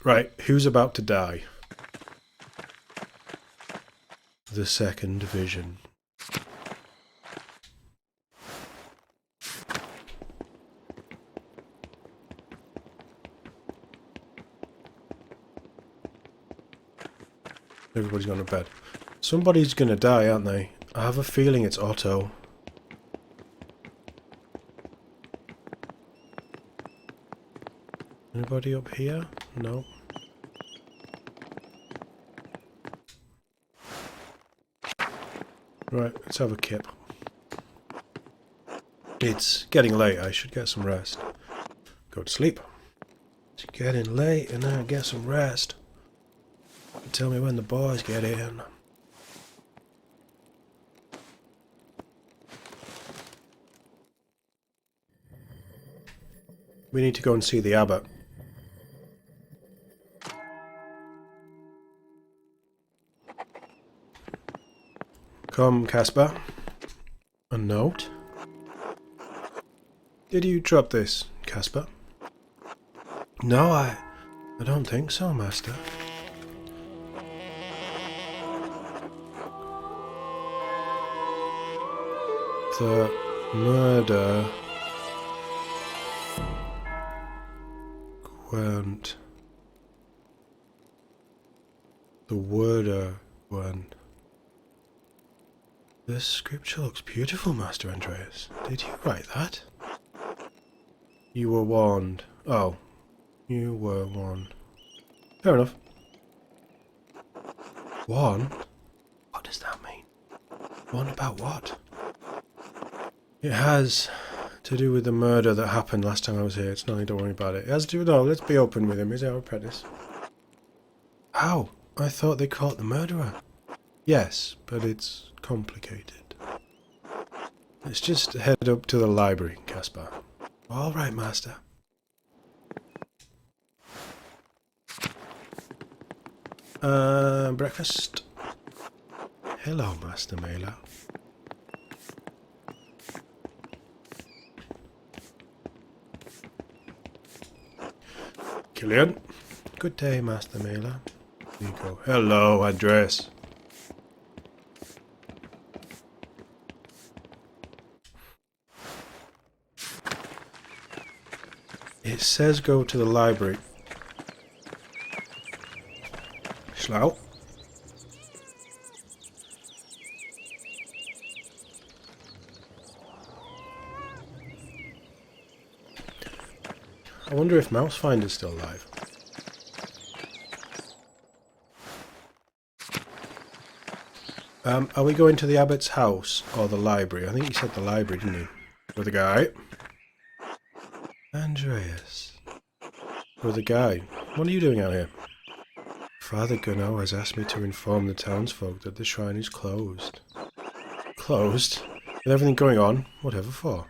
Right, who's about to die? The second vision. Everybody's gone to bed. Somebody's gonna die, aren't they? I have a feeling it's Otto. Anybody up here? No. Right, let's have a kip. It's getting late, I should get some rest. Go to sleep. It's getting late and I get some rest. Tell me when the boys get in. We need to go and see the abbot. Come, Casper. A note? Did you drop this, Casper? No, I don't think so, Master. The murder went. The worder went. This scripture looks beautiful, Master Andreas. Did you write that? You were warned. Oh. You were warned. Fair enough. Warned? What does that mean? Warned about what? It has to do with the murder that happened last time I was here. It's nothing, don't worry about it. It has to do with... No, let's be open with him. He's our apprentice. How? I thought they caught the murderer. Yes, but it's complicated. Let's just head up to the library, Caspar. All right, Master. Breakfast. Hello, Master Mailer. Killian. Good day, Master Mailer. Nico. Hello, Andres. It says go to the library. Schlau. I wonder if Mousefinder's still alive. Are we going to the abbot's house or the library? I think he said the library, didn't he? With the guy. Andreas. With the guy. What are you doing out here? Father Gunnar has asked me to inform the townsfolk that the shrine is closed. Closed? With everything going on? Whatever for?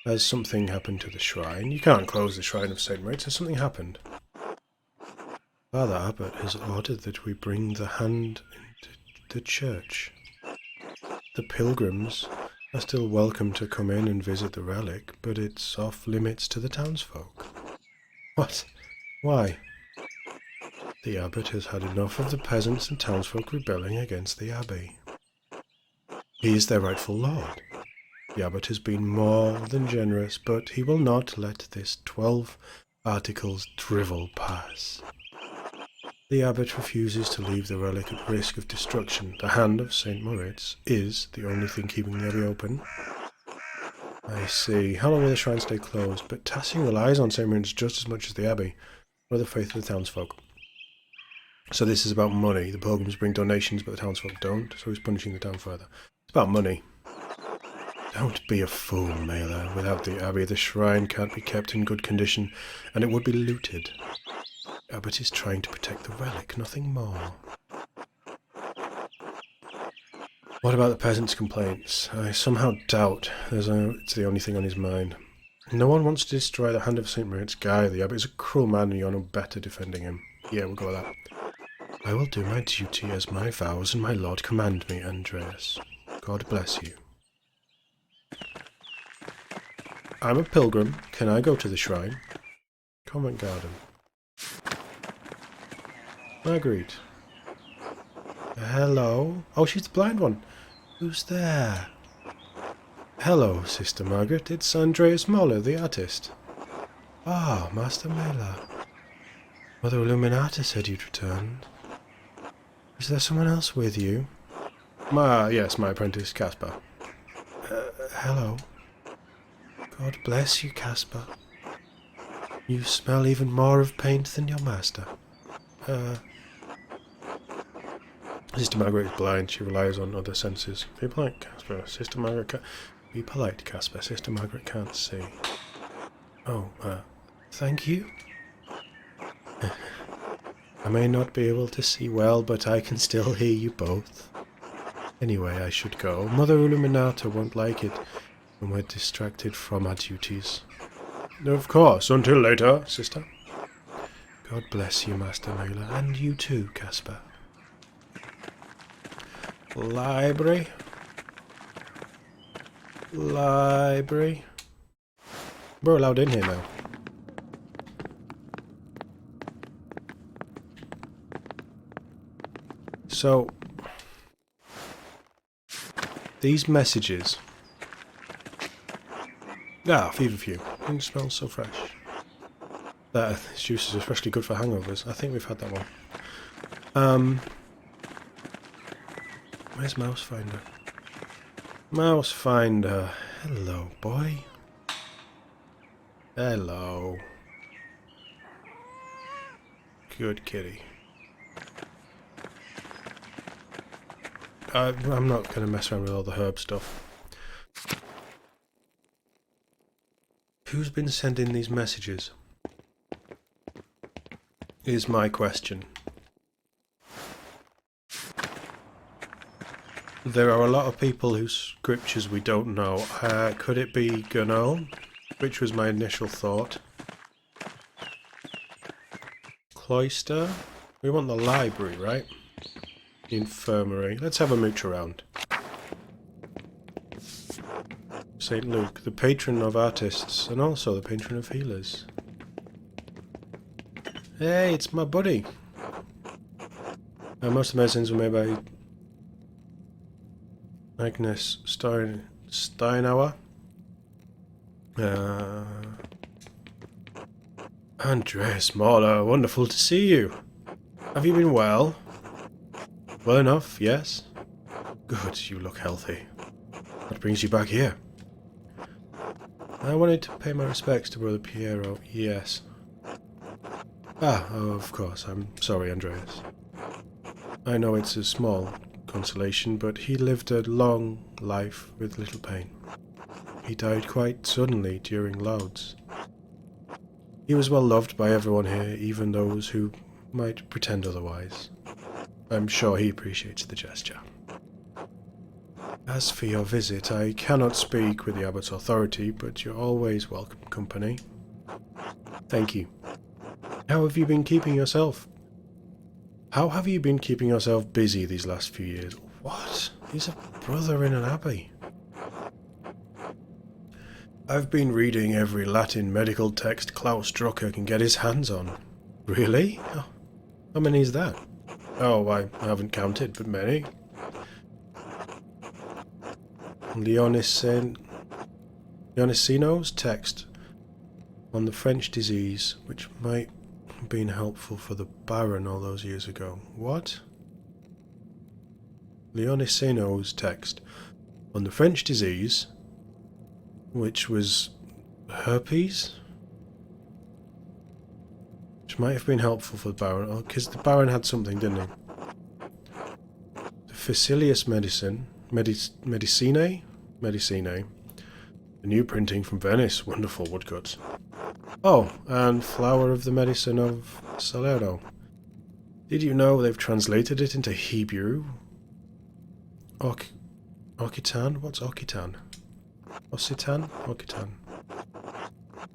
Has something happened to the shrine? You can't close the shrine of St. Moritz. Has something happened? Father Abbot has ordered that we bring the hand into the church. The pilgrims are still welcome to come in and visit the relic, but it's off limits to the townsfolk. What? Why? The abbot has had enough of the peasants and townsfolk rebelling against the abbey. He is their rightful lord. The abbot has been more than generous, but he will not let this 12 articles drivel pass. The abbot refuses to leave the relic at risk of destruction. The hand of St. Moritz is the only thing keeping the abbey open. I see. How long will the shrine stay closed? But Tassing relies on St. Moritz just as much as the abbey, or the faith of the townsfolk. So this is about money. The pilgrims bring donations, but the townsfolk don't, so he's punishing the town further. It's about money. Don't be a fool, Mailer. Without the abbey, the shrine can't be kept in good condition, and it would be looted. The abbot is trying to protect the relic, nothing more. What about the peasants' complaints? I somehow doubt it's the only thing on his mind. No one wants to destroy the hand of St. Moritz Guy. The abbot is a cruel man, and you're no better defending him. Yeah, we'll go with that. I will do my duty as my vows and my lord command me, Andreas. God bless you. I'm a pilgrim. Can I go to the shrine? Convent garden. Marguerite. Hello? Oh, she's the blind one. Who's there? Hello, Sister Margaret. It's Andreas Moller, the artist. Ah, Master Mela. Mother Illuminata said you'd returned. Is there someone else with you? Yes, my apprentice, Caspar. Hello. God bless you, Caspar. You smell even more of paint than your master. Sister Margaret is blind. She relies on other senses. Be polite, Caspar. Sister Margaret can't... Be polite, Caspar. Sister Margaret can't see. Oh, thank you. I may not be able to see well, but I can still hear you both. Anyway, I should go. Mother Illuminata won't like it when we're distracted from our duties. Of course. Until later, sister. God bless you, Master Mela, and you too, Caspar. Library. Library. We're allowed in here now. So, these messages. Ah, feverfew. It smells so fresh. This juice is especially good for hangovers. I think we've had that one. Where's Mouse Finder? Mouse Finder. Hello, boy. Hello. Good kitty. I'm not going to mess around with all the herb stuff. Who's been sending these messages? Is my question. There are a lot of people whose scriptures we don't know. Could it be Gano? Which was my initial thought. Cloister? We want the library, right? The infirmary. Let's have a mooch around. St. Luke, the patron of artists and also the patron of healers. Hey, it's my buddy. Most of the medicines were made by Agnes Steinauer. Andreas Mahler, wonderful to see you. Have you been well? Well enough, yes. Good, you look healthy. What brings you back here? I wanted to pay my respects to Brother Piero, yes. Oh, of course, I'm sorry, Andreas. I know it's a small consolation, but he lived a long life with little pain. He died quite suddenly during Lauds. He was well loved by everyone here, even those who might pretend otherwise. I'm sure he appreciates the gesture. As for your visit, I cannot speak with the abbot's authority, but you're always welcome company. Thank you. How have you been keeping yourself? How have you been keeping yourself busy these last few years? What? He's a brother in an abbey. I've been reading every Latin medical text Klaus Drucker can get his hands on. Really? Oh, how many is that? Oh, I haven't counted, but many. Leonicino's text on the French disease, which might have been helpful for the Baron all those years ago. What? Leonicino's text on the French disease, which was herpes? Which might have been helpful for the Baron. Oh, because the Baron had something, didn't he? The Facilius medicine. Medicinae? Medicinae. The new printing from Venice. Wonderful woodcuts. Oh, and Flower of the Medicine of Salerno. Did you know they've translated it into Hebrew? Occitan? What's Occitan? Occitan? Occitan.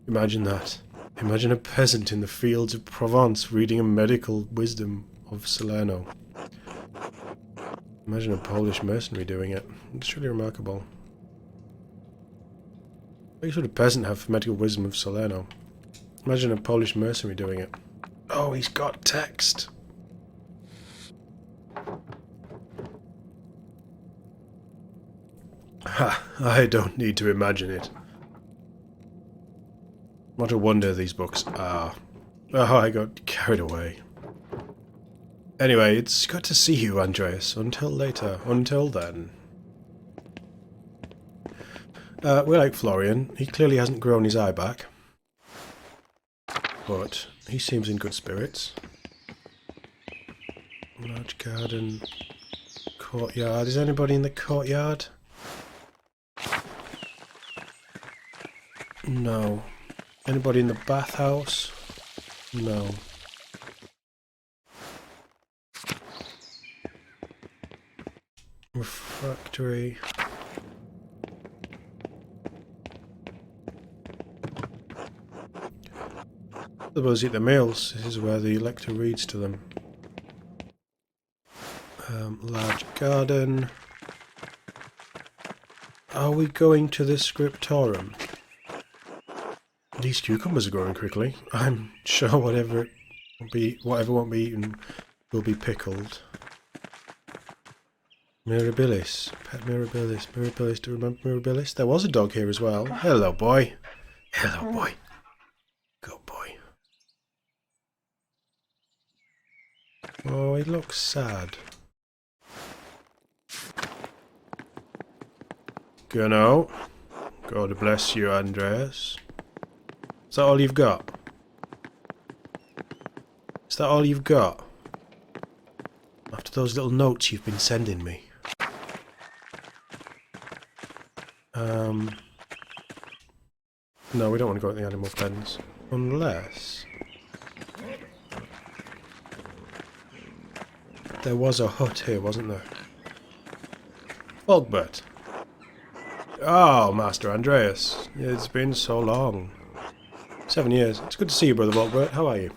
Imagine that. Imagine a peasant in the fields of Provence reading a medical wisdom of Salerno. Imagine a Polish mercenary doing it. It's really remarkable. What would a peasant have for medical wisdom of Salerno? Imagine a Polish mercenary doing it. Oh, he's got text. Ha! I don't need to imagine it. What a wonder these books are. Oh, I got carried away. Anyway, it's good to see you, Andreas. Until later. Until then. We're like Florian. He clearly hasn't grown his eye back. But he seems in good spirits. Large garden. Courtyard. Is anybody in the courtyard? No. Anybody in the bathhouse? No. Refractory. Suppose at the meals. This is where the lector reads to them. Large garden. Are we going to the scriptorum? These cucumbers are growing quickly. I'm sure whatever won't be eaten will be pickled. Mirabilis. Pet Mirabilis. Mirabilis. Do you remember Mirabilis? There was a dog here as well. Hello, boy. Hello, boy. Good boy. Oh, he looks sad. Gunno. God bless you, Andreas. Is that all you've got? Is that all you've got? After those little notes you've been sending me. No, we don't want to go to the animal pens. Unless... there was a hut here, wasn't there? Fogbert. Oh, Master Andreas. It's been so long. 7 years. It's good to see you, Brother Fogbert. How are you?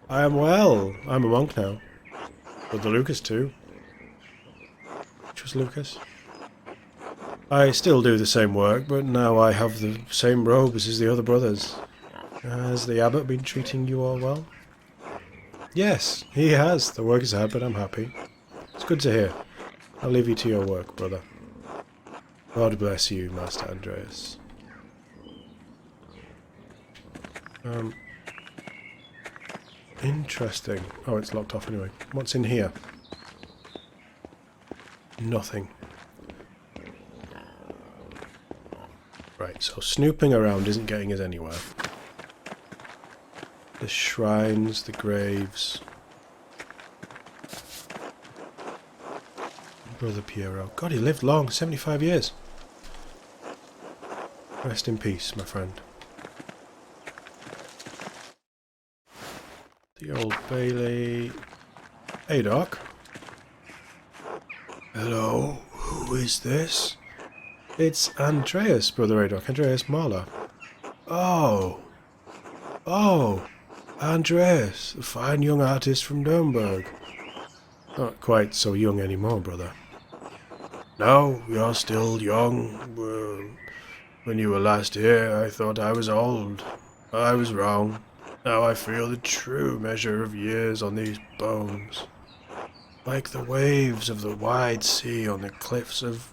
I am well. I'm a monk now. Brother Lucas too. Which was Lucas? I still do the same work, but now I have the same robes as the other brothers. Has the abbot been treating you all well? Yes, he has. The work is hard, but I'm happy. It's good to hear. I'll leave you to your work, brother. God bless you, Master Andreas. Interesting. Oh, it's locked off anyway. What's in here? Nothing. Right, so snooping around isn't getting us anywhere. The shrines, the graves. Brother Piero. God, he lived long. 75 years. Rest in peace, my friend. The Old Bailey. Hey, Doc. Hello, who is this? It's Andreas, Brother Adoc. Andreas Mahler. Oh. Oh. Andreas, a fine young artist from Nuremberg. Not quite so young anymore, brother. No, you're still young. Well, when you were last here, I thought I was old. I was wrong. Now I feel the true measure of years on these bones. Like the waves of the wide sea on the cliffs of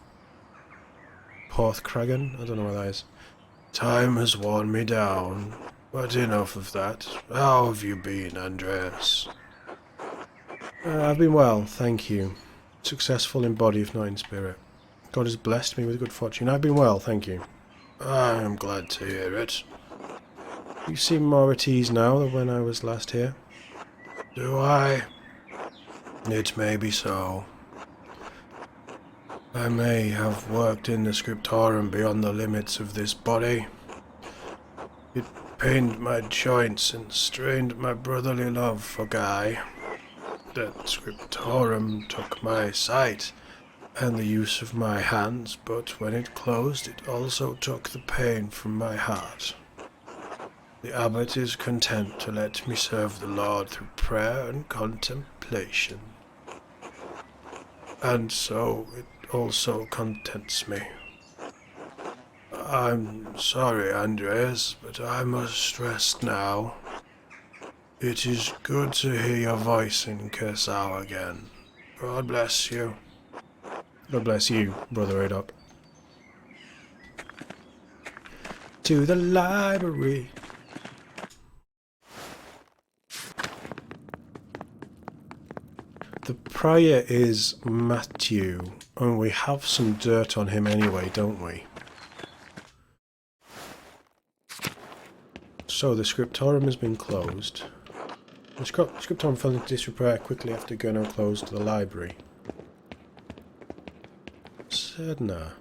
Porthcragan? I don't know what that is. Time has worn me down. But enough of that. How have you been, Andreas? I've been well, thank you. Successful in body, if not in spirit. God has blessed me with good fortune. I've been well, thank you. I am glad to hear it. You seem more at ease now than when I was last here. Do I? It may be so. I may have worked in the scriptorum beyond the limits of this body. It pained my joints and strained my brotherly love for Guy. That scriptorum took my sight and the use of my hands, but when it closed, it also took the pain from my heart. The abbot is content to let me serve the Lord through prayer and contemplation. And so it also contents me. I'm sorry, Andreas, but I must rest now. It is good to hear your voice in Kersau again. God bless you. God bless you, Brother Adoc. to the library. The prior is Matthew, and we have some dirt on him anyway, don't we? So the scriptorium has been closed. The scriptorium fell into disrepair quickly after Gurno closed the library. Zedna.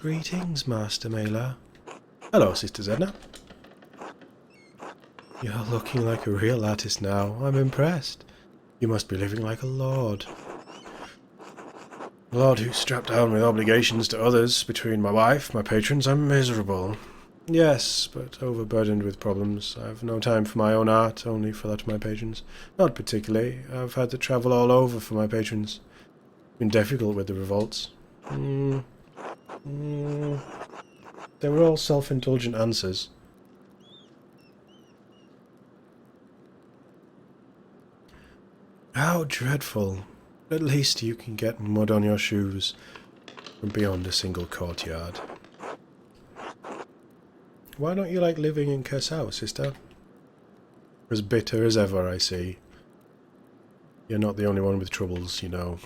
Greetings, Master Mela. Hello, Sister Zedna. You're looking like a real artist now. I'm impressed. You must be living like a lord. A lord who's strapped down with obligations to others. Between my wife, my patrons, I'm miserable. Yes, but overburdened with problems. I've no time for my own art, only for that of my patrons. Not particularly. I've had to travel all over for my patrons. Been difficult with the revolts. They were all self-indulgent answers. How dreadful. At least you can get mud on your shoes from beyond a single courtyard. Why don't you like living in Kersau, sister? As bitter as ever, I see. You're not the only one with troubles, you know.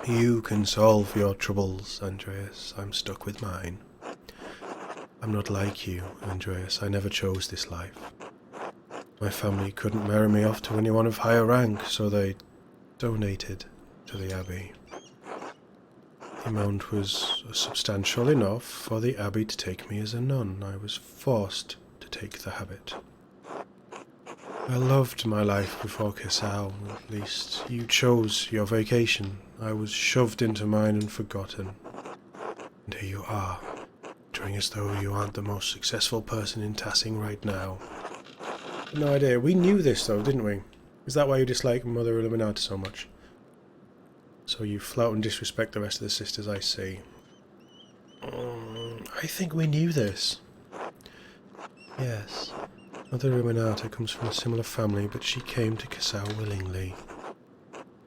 You can solve your troubles, Andreas. I'm stuck with mine. I'm not like you, Andreas. I never chose this life. My family couldn't marry me off to anyone of higher rank, so they donated to the Abbey. The amount was substantial enough for the Abbey to take me as a nun. I was forced to take the habit. I loved my life before Kersau, at least. You chose your vacation. I was shoved into mine and forgotten. And here you are, doing as though you aren't the most successful person in Tassing right now. No idea. We knew this though, didn't we? Is that why you dislike Mother Illuminata so much? So you flout and disrespect the rest of the sisters, I see. I think we knew this. Yes. Mother Illuminata comes from a similar family, but she came to Kersau willingly.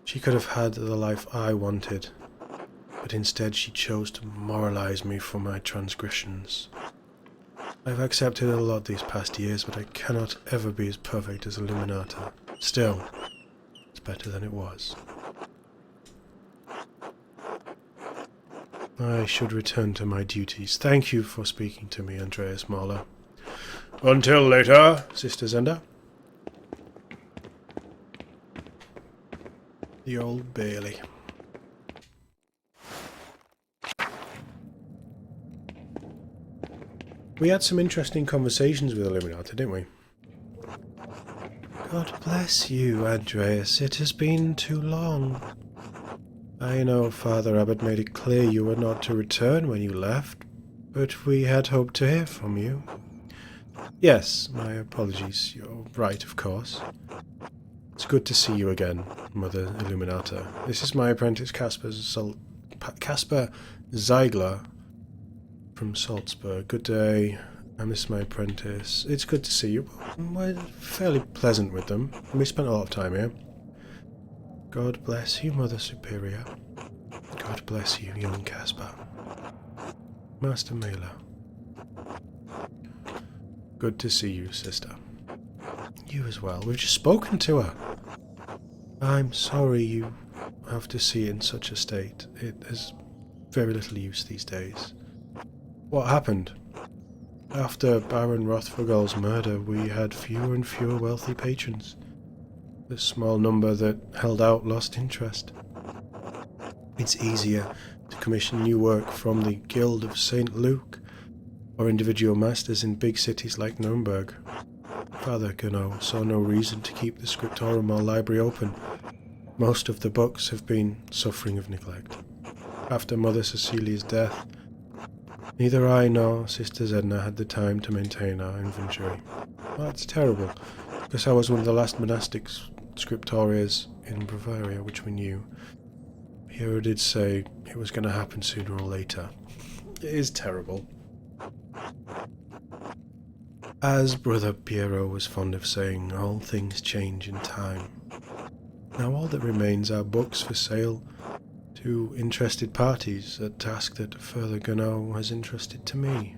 She could have had the life I wanted, but instead she chose to moralize me for my transgressions. I've accepted a lot these past years, but I cannot ever be as perfect as Illuminata. Still, it's better than it was. I should return to my duties. Thank you for speaking to me, Andreas Mahler. Until later, Sister Zenda. The Old Bailey. We had some interesting conversations with Illuminata, didn't we? God bless you, Andreas. It has been too long. I know Father Abbot made it clear you were not to return when you left, but we had hoped to hear from you. Yes, my apologies. You're right, of course. It's good to see you again, Mother Illuminata. This is my apprentice Casper Ziegler from Salzburg. Good day. And this is my apprentice. It's good to see you. We're fairly pleasant with them. We spent a lot of time here. God bless you, Mother Superior. God bless you, young Casper. Master Mela. Good to see you, sister. You as well. We've just spoken to her. I'm sorry you have to see it in such a state. It has very little use these days. What happened? After Baron Rothfugel's murder, we had fewer and fewer wealthy patrons. The small number that held out lost interest. It's easier to commission new work from the Guild of St. Luke or individual masters in big cities like Nuremberg. Father Gurno saw no reason to keep the scriptorium or library open. Most of the books have been suffering of neglect. After Mother Cecilia's death, neither I nor Sister Zedna had the time to maintain our inventory. Well, that's terrible, because I was one of the last monastic scriptorias in Bavaria, which we knew. Hero did say it was going to happen sooner or later. It is terrible. As Brother Piero was fond of saying, all things change in time. Now all that remains are books for sale to to interested parties, a task that Father Gunnar has entrusted to me.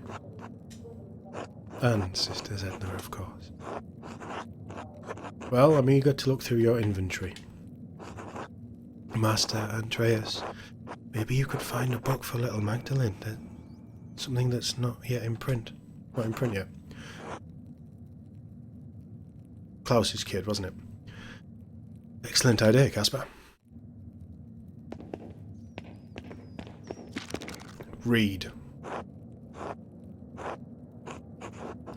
And Sister Edna, of course. Well, I'm eager to look through your inventory. Master Andreas, maybe you could find a book for little Magdalene. Something that's not yet in print. Not in print yet. Klaus's kid, wasn't it? Excellent idea, Caspar. Read.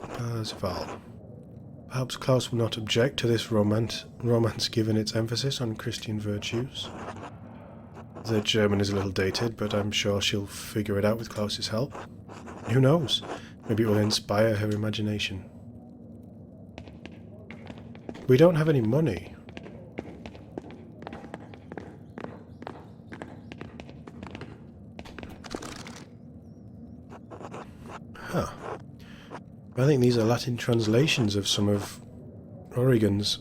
Parzival. Perhaps Klaus will not object to this romance given its emphasis on Christian virtues. The German is a little dated, but I'm sure she'll figure it out with Klaus's help. Who knows? Maybe it will inspire her imagination. We don't have any money. Huh. I think these are Latin translations of some of Origen's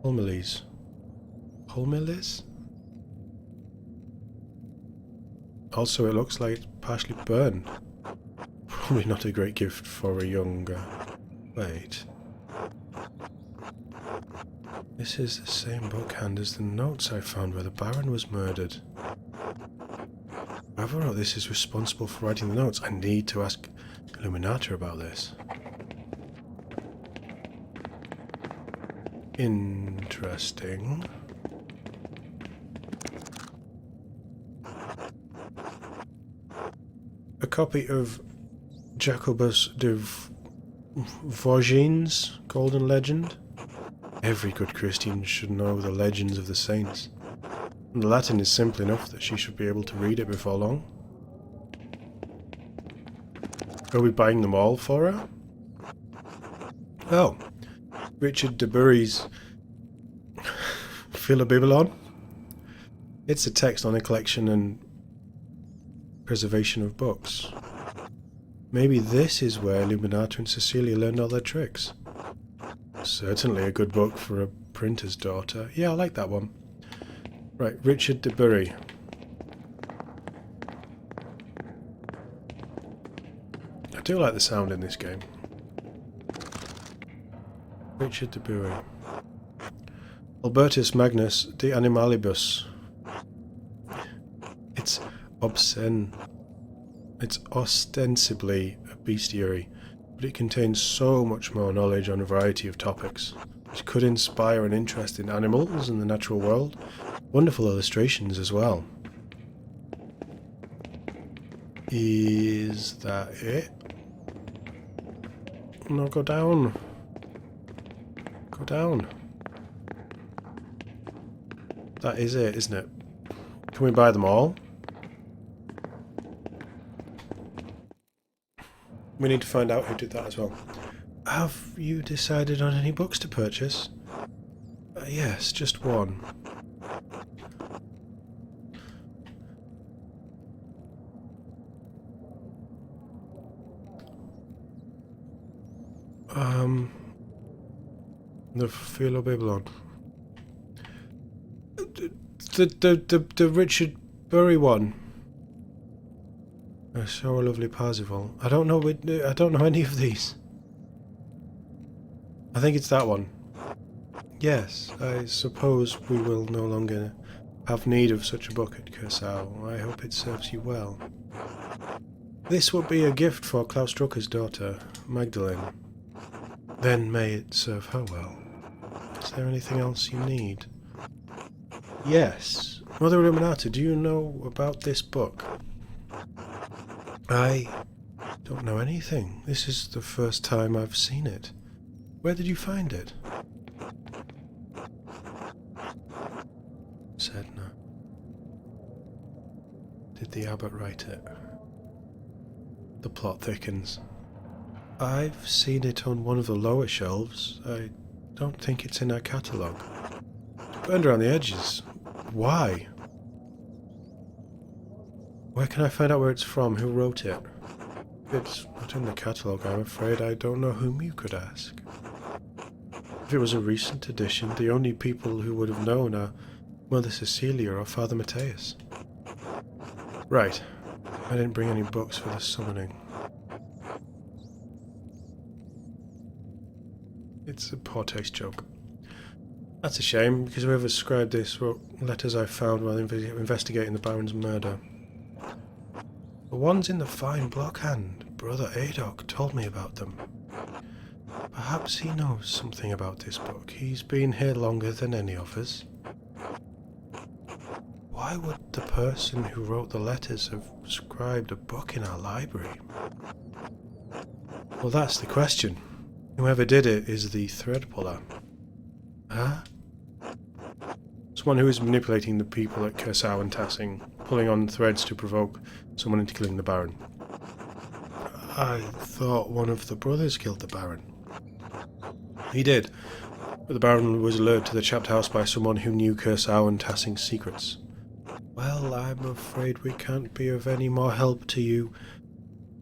homilies. Homilies? Also, it looks like it's partially burned. Probably not a great gift for a young... wait. This is the same bookhand as the notes I found where the Baron was murdered. Whoever wrote this is responsible for writing the notes. I need to ask Illuminata about this. Interesting. A copy of Jacobus de Vaugin's Golden Legend. Every good Christian should know the legends of the saints. And the Latin is simple enough that she should be able to read it before long. Are we buying them all for her? Oh, Richard de Bury's Philobibelon. It's a text on a collection and preservation of books. Maybe this is where Illuminata and Cecilia learned all their tricks. Certainly a good book for a printer's daughter. Yeah, I like that one. Right, Richard de Bury. I do like the sound in this game. Richard de Bury. Albertus Magnus de Animalibus. It's obscene. It's ostensibly a bestiary, but it contains so much more knowledge on a variety of topics, which could inspire an interest in animals and the natural world. Wonderful illustrations as well. Is that it? No, go down. Go down. That is it, isn't it? Can we buy them all? We need to find out who did that as well. Have you decided on any books to purchase? Yes, just one. The Philobibelon. The Richard Bury one. I saw a lovely Parzival. I don't know any of these. I think it's that one. Yes, I suppose we will no longer have need of such a book at Curacao. I hope it serves you well. This will be a gift for Klaus Drucker's daughter, Magdalene. Then may it serve her well. Is there anything else you need? Yes. Mother Illuminata, do you know about this book? I don't know anything. This is the first time I've seen it. Where did you find it? Sedna. Did the abbot write it? The plot thickens. I've seen it on one of the lower shelves. I don't think it's in our catalogue. Burned around the edges. Why? Where can I find out where it's from? Who wrote it? If it's not in the catalogue, I'm afraid I don't know whom you could ask. If it was a recent edition, the only people who would have known are Mother Cecilia or Father Matthias. Right. I didn't bring any books for the summoning. It's a poor taste joke. That's a shame, because whoever scribed this wrote letters I found while investigating the Baron's murder. The ones in the fine blockhand. Brother Adok told me about them. Perhaps he knows something about this book. He's been here longer than any of us. Why would the person who wrote the letters have scribed a book in our library? Well, that's the question. Whoever did it is the thread puller. Huh? Someone who is manipulating the people at Curacao and Tassing, pulling on threads to provoke someone into killing the Baron. I thought one of the brothers killed the Baron. He did, but the Baron was lured to the chapped house by someone who knew Curacao and Tassing's secrets. Well, I'm afraid we can't be of any more help to you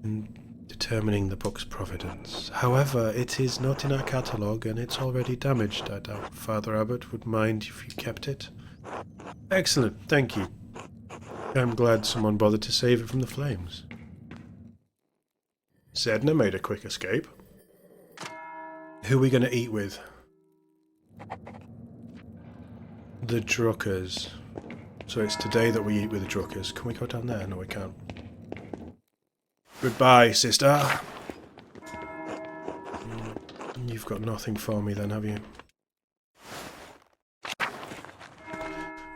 in determining the book's provenance. However, it is not in our catalogue and it's already damaged. I doubt Father Abbot would mind if you kept it. Excellent, thank you. I'm glad someone bothered to save it from the flames. Sedna made a quick escape. Who are we going to eat with? The Druckers. So it's today that we eat with the Druckers. Can we go down there? No, we can't. Goodbye, sister. You've got nothing for me then, have you?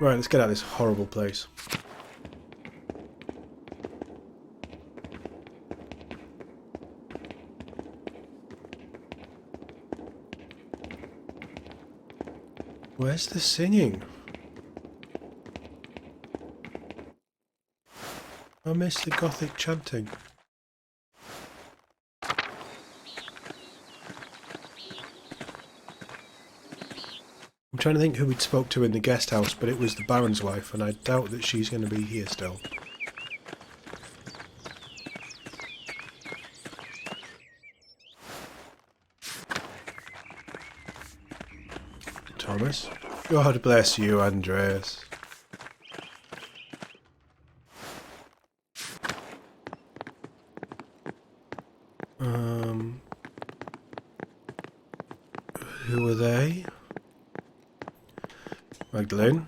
Right, let's get out of this horrible place. Where's the singing? I missed the Gothic chanting. I'm trying to think who we'd spoke to in the guest house, but it was the Baron's wife, and I doubt that she's going to be here still. Thomas? God bless you, Andreas. Who are they? Magdalene?